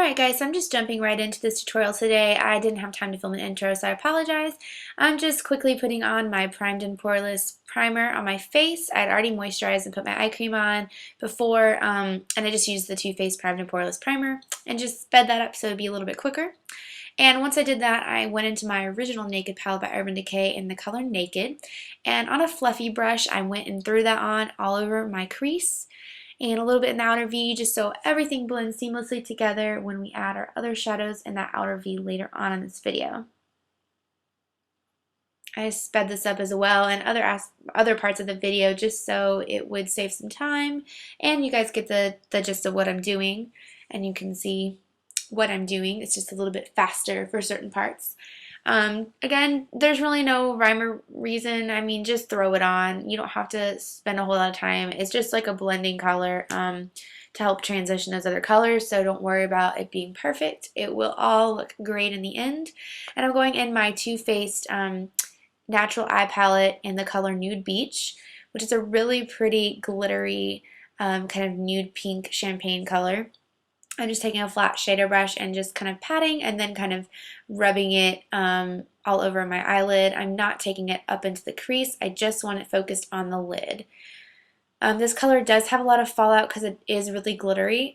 Alright guys, so I'm just jumping right into this tutorial today. I didn't have time to film an intro, so I apologize. I'm just quickly putting on my Primed and Poreless primer on my face. I'd already moisturized and put my eye cream on before, and I just used the Too Faced Primed and Poreless primer and just sped that up so it'd be a little bit quicker. And once I did that, I went into my original Naked palette by Urban Decay in the color Naked. And on a fluffy brush, I went and threw that on all over my crease and a little bit in the outer V, just so everything blends seamlessly together when we add our other shadows in that outer V later on in this video. I sped this up as well and other parts of the video just so it would save some time and you guys get the gist of what I'm doing and you can see what I'm doing. It's just a little bit faster for certain parts. Again, there's really no rhyme or reason. I mean, just throw it on. You don't have to spend a whole lot of time. It's just like a blending color to help transition those other colors, so don't worry about it being perfect. It will all look great in the end. And I'm going in my Too Faced Natural Eye Palette in the color Nude Beach, which is a really pretty glittery kind of nude pink champagne color. I'm just taking a flat shader brush and just kind of patting and then kind of rubbing it all over my eyelid. I'm not taking it up into the crease. I just want it focused on the lid. This color does have a lot of fallout because it is really glittery.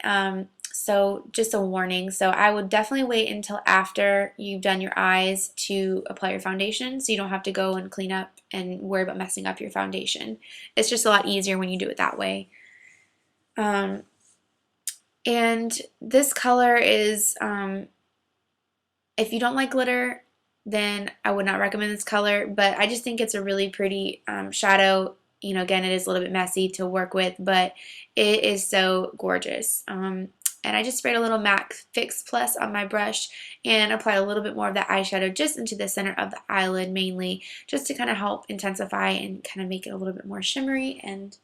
So just a warning. So I would definitely wait until after you've done your eyes to apply your foundation so you don't have to go and clean up and worry about messing up your foundation. It's just a lot easier when you do it that way. And this color is, if you don't like glitter, then I would not recommend this color, but I just think it's a really pretty shadow. You know, again, it is a little bit messy to work with, but it is so gorgeous. And I just sprayed a little MAC Fix Plus on my brush and applied a little bit more of that eyeshadow just into the center of the eyelid mainly, just to kind of help intensify and kind of make it a little bit more shimmery and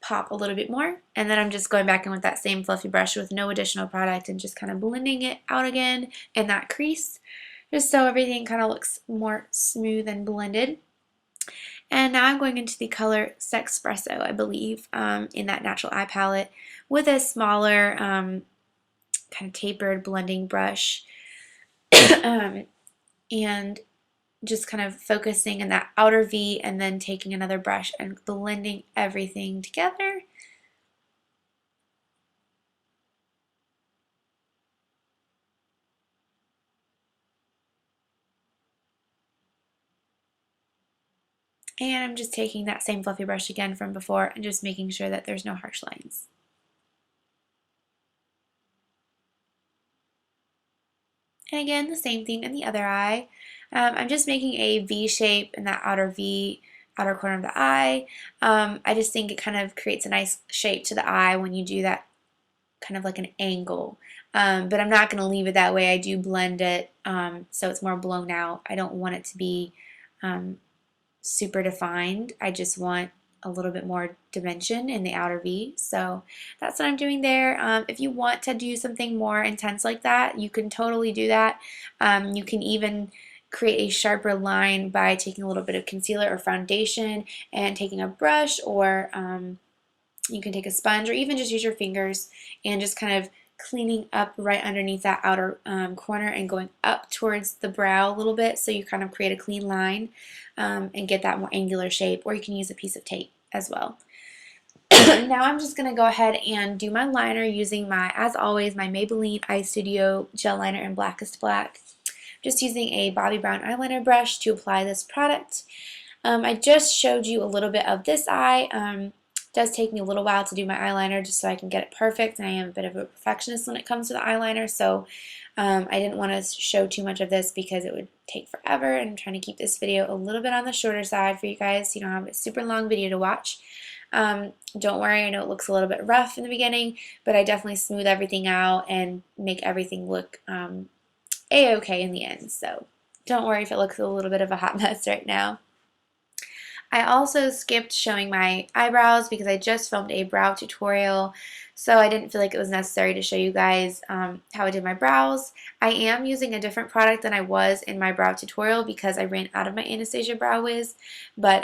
pop a little bit more. And then I'm just going back in with that same fluffy brush with no additional product and just kind of blending it out again in that crease, just so everything kind of looks more smooth and blended. And now I'm going into the color Sexpresso, I believe, in that Natural Eye Palette with a smaller kind of tapered blending brush and just kind of focusing in that outer V and then taking another brush and blending everything together. And I'm just taking that same fluffy brush again from before and just making sure that there's no harsh lines. And again, the same thing in the other eye. I'm just making a V shape in that outer V, outer corner of the eye. I just think it kind of creates a nice shape to the eye when you do that kind of like an angle. But I'm not going to leave it that way. I do blend it so it's more blown out. I don't want it to be super defined. I just want a little bit more dimension in the outer V. So that's what I'm doing there. If you want to do something more intense like that, you can totally do that. You can even create a sharper line by taking a little bit of concealer or foundation and taking a brush, or you can take a sponge or even just use your fingers and just kind of cleaning up right underneath that outer corner and going up towards the brow a little bit so you kind of create a clean line and get that more angular shape, or you can use a piece of tape as well. Now I'm just going to go ahead and do my liner using my, as always, my Maybelline Eye Studio Gel Liner in Blackest Black. Just using a Bobbi Brown eyeliner brush to apply this product. I just showed you a little bit of this eye. It does take me a little while to do my eyeliner just so I can get it perfect, and I am a bit of a perfectionist when it comes to the eyeliner, so I didn't want to show too much of this because it would take forever, and I'm trying to keep this video a little bit on the shorter side for you guys so you don't have a super long video to watch. Don't worry, I know it looks a little bit rough in the beginning, but I definitely smooth everything out and make everything look a-okay in the end, so don't worry if it looks a little bit of a hot mess right now. I also skipped showing my eyebrows because I just filmed a brow tutorial, so I didn't feel like it was necessary to show you guys how I did my brows. I am using a different product than I was in my brow tutorial because I ran out of my Anastasia Brow Wiz, but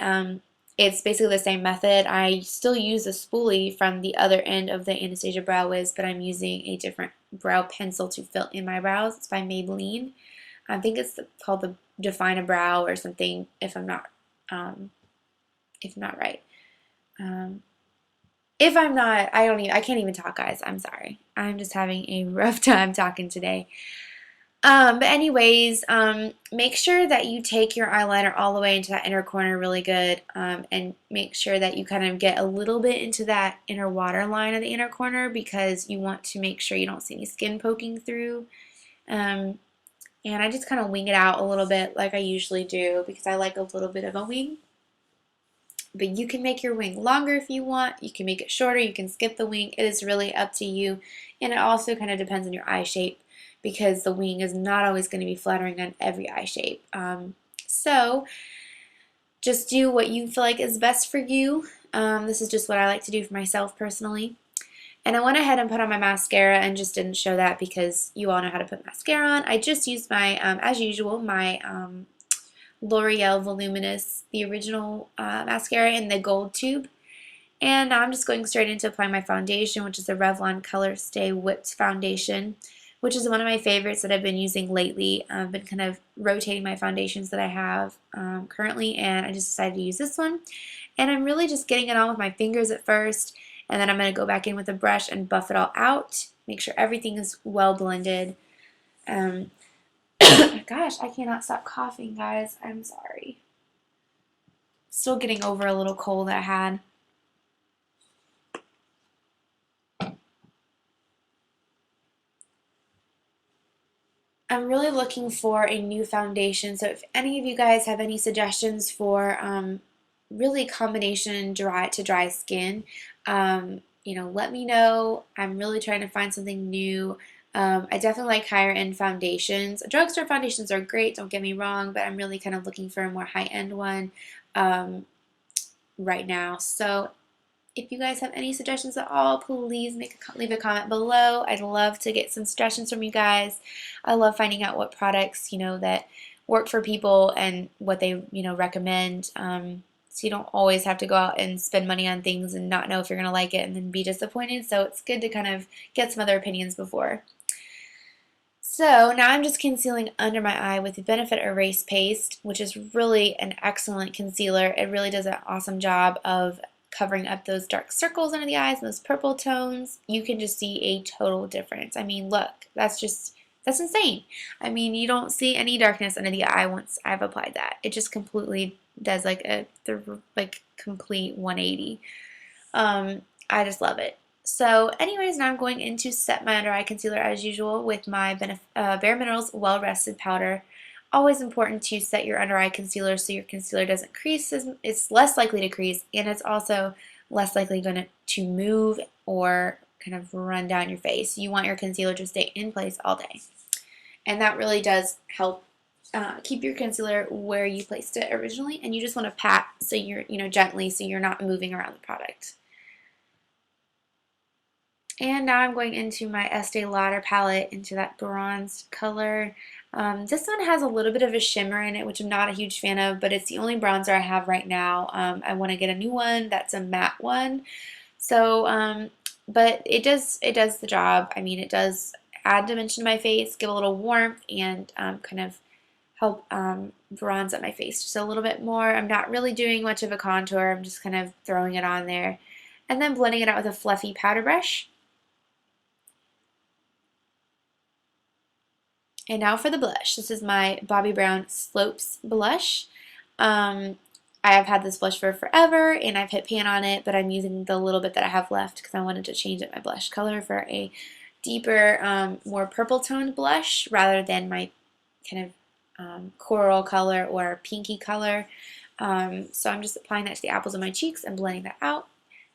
It's basically the same method. I still use a spoolie from the other end of the Anastasia Brow Wiz, but I'm using a different brow pencil to fill in my brows. It's by Maybelline. I think it's called the Define a Brow or something, if I'm not right. If I'm not, I can't even talk, guys. I'm sorry. I'm just having a rough time talking today. But anyways, make sure that you take your eyeliner all the way into that inner corner really good, and make sure that you kind of get a little bit into that inner waterline of the inner corner, because you want to make sure you don't see any skin poking through. And I just kind of wing it out a little bit like I usually do, because I like a little bit of a wing. But you can make your wing longer if you want. You can make it shorter. You can skip the wing. It is really up to you. And it also kind of depends on your eye shape, because the wing is not always going to be flattering on every eye shape. So just do what you feel like is best for you. This is just what I like to do for myself personally. And I went ahead and put on my mascara and just didn't show that because you all know how to put mascara on. I just used my, as usual, my L'Oreal Voluminous, the original mascara in the gold tube. And now I'm just going straight into applying my foundation, which is the Revlon Colorstay Whipped Foundation, which is one of my favorites that I've been using lately. I've been kind of rotating my foundations that I have currently, and I just decided to use this one. And I'm really just getting it on with my fingers at first, and then I'm going to go back in with a brush and buff it all out, make sure everything is well blended. Gosh, I cannot stop coughing, guys. I'm sorry. Still getting over a little cold that I had. I'm really looking for a new foundation, so if any of you guys have any suggestions for really combination dry to dry skin, let me know. I'm really trying to find something new. I definitely like higher end foundations. Drugstore foundations are great, don't get me wrong, but I'm really kind of looking for a more high end one right now. So if you guys have any suggestions at all, please leave a comment below. I'd love to get some suggestions from you guys. I love finding out what products, that work for people and what they, recommend. So you don't always have to go out and spend money on things and not know if you're going to like it and then be disappointed. So it's good to kind of get some other opinions before. So now I'm just concealing under my eye with the Benefit Erase Paste, which is really an excellent concealer. It really does an awesome job of covering up those dark circles under the eyes, those purple tones. You can just see a total difference. I mean, look, that's insane. I mean, you don't see any darkness under the eye once I've applied that. It just completely does like a complete 180. I just love it. So anyways, now I'm going in to set my under eye concealer as usual with my Bare Minerals Well Rested Powder. Always important to set your under eye concealer so your concealer doesn't crease. It's less likely to crease, and it's also less likely going to move or kind of run down your face. You want your concealer to stay in place all day. And that really does help keep your concealer where you placed it originally, and you just want to pat so you're, gently so you're not moving around the product. And now I'm going into my Estee Lauder palette into that bronze color. This one has a little bit of a shimmer in it, which I'm not a huge fan of, but it's the only bronzer I have right now. I want to get a new one that's a matte one. So, but it does the job. I mean, it does add dimension to my face, give a little warmth, and kind of help bronze up my face just a little bit more. I'm not really doing much of a contour. I'm just kind of throwing it on there. And then blending it out with a fluffy powder brush. And now for the blush. This is my Bobbi Brown Slopes blush. I have had this blush for forever, and I've hit pan on it, but I'm using the little bit that I have left because I wanted to change up my blush color for a deeper, more purple toned blush rather than my kind of coral color or pinky color. So I'm just applying that to the apples of my cheeks and blending that out.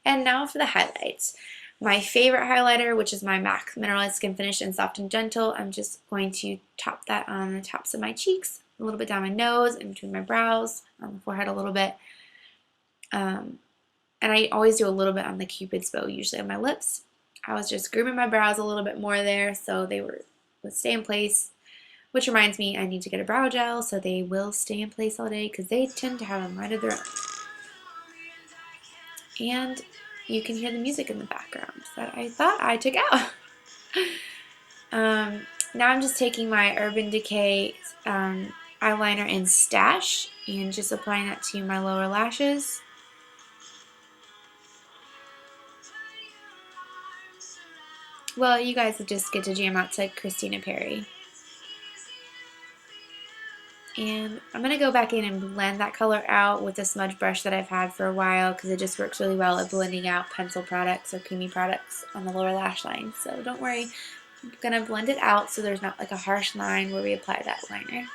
And now for the highlights. My favorite highlighter, which is my MAC Mineralized Skin Finish in Soft and Gentle. I'm just going to top that on the tops of my cheeks, a little bit down my nose, in between my brows, on the forehead a little bit. And I always do a little bit on the Cupid's bow, usually on my lips. I was just grooming my brows a little bit more there so they would stay in place, which reminds me I need to get a brow gel so they will stay in place all day because they tend to have a mind of their own. And you can hear the music in the background that I thought I took out. Now I'm just taking my Urban Decay eyeliner in Stash and just applying that to my lower lashes. Well, you guys just get to jam out to Christina Perri. And I'm going to go back in and blend that color out with a smudge brush that I've had for a while because it just works really well at blending out pencil products or creamy products on the lower lash line. So don't worry, I'm going to blend it out so there's not like a harsh line where we apply that liner.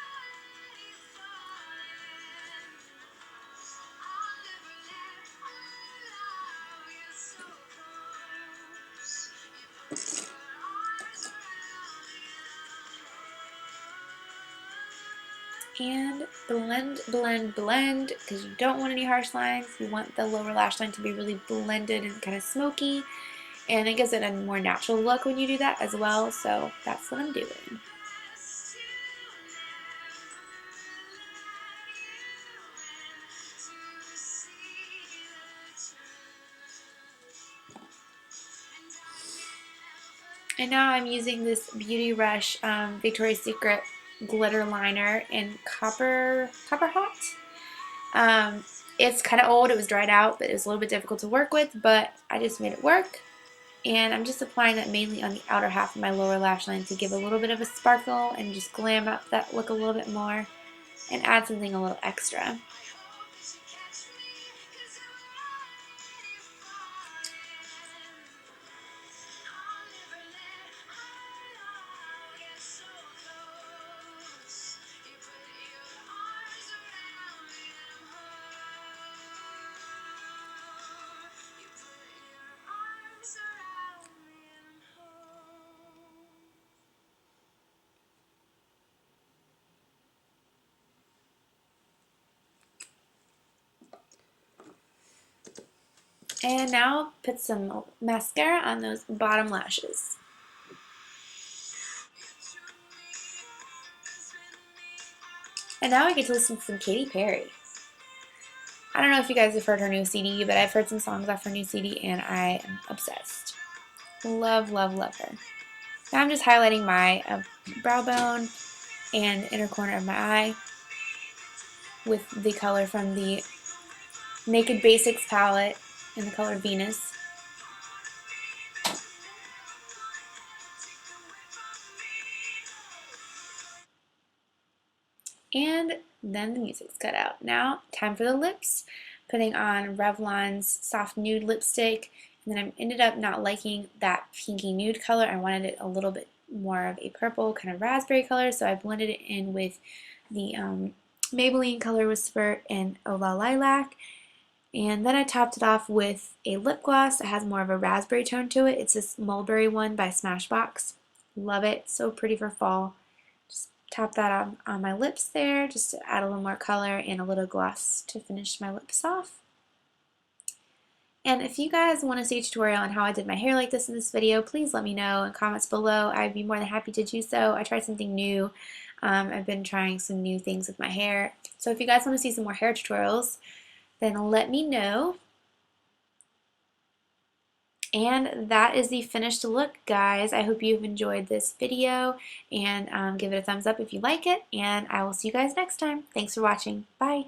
And blend, blend, blend, because you don't want any harsh lines. You want the lower lash line to be really blended and kind of smoky. And it gives it a more natural look when you do that as well, so that's what I'm doing. And now I'm using this Beauty Rush Victoria's Secret glitter liner in Copperhot. It's kind of old, it was dried out, but it was a little bit difficult to work with, but I just made it work. And I'm just applying that mainly on the outer half of my lower lash line to give a little bit of a sparkle and just glam up that look a little bit more and add something a little extra. And now put some mascara on those bottom lashes. And now I get to listen to some Katy Perri. I don't know if you guys have heard her new CD, but I've heard some songs off her new CD and I am obsessed. Love, love, love her. Now I'm just highlighting my brow bone and inner corner of my eye with the color from the Naked Basics palette in the color Venus. And then the music's cut out. Now, time for the lips. Putting on Revlon's Soft Nude lipstick. And then I ended up not liking that pinky nude color. I wanted it a little bit more of a purple, kind of raspberry color. So I blended it in with the Maybelline Color Whisper and Ola Lilac. And then I topped it off with a lip gloss that has more of a raspberry tone to it. It's this Mulberry one by Smashbox. Love it. So pretty for fall. Just tap that on my lips there just to add a little more color and a little gloss to finish my lips off. And if you guys want to see a tutorial on how I did my hair like this in this video, please let me know in comments below. I'd be more than happy to do so. I tried something new. I've been trying some new things with my hair. So if you guys want to see some more hair tutorials, then let me know. And that is the finished look, guys. I hope you've enjoyed this video, and give it a thumbs up if you like it, and I will see you guys next time. Thanks for watching. Bye.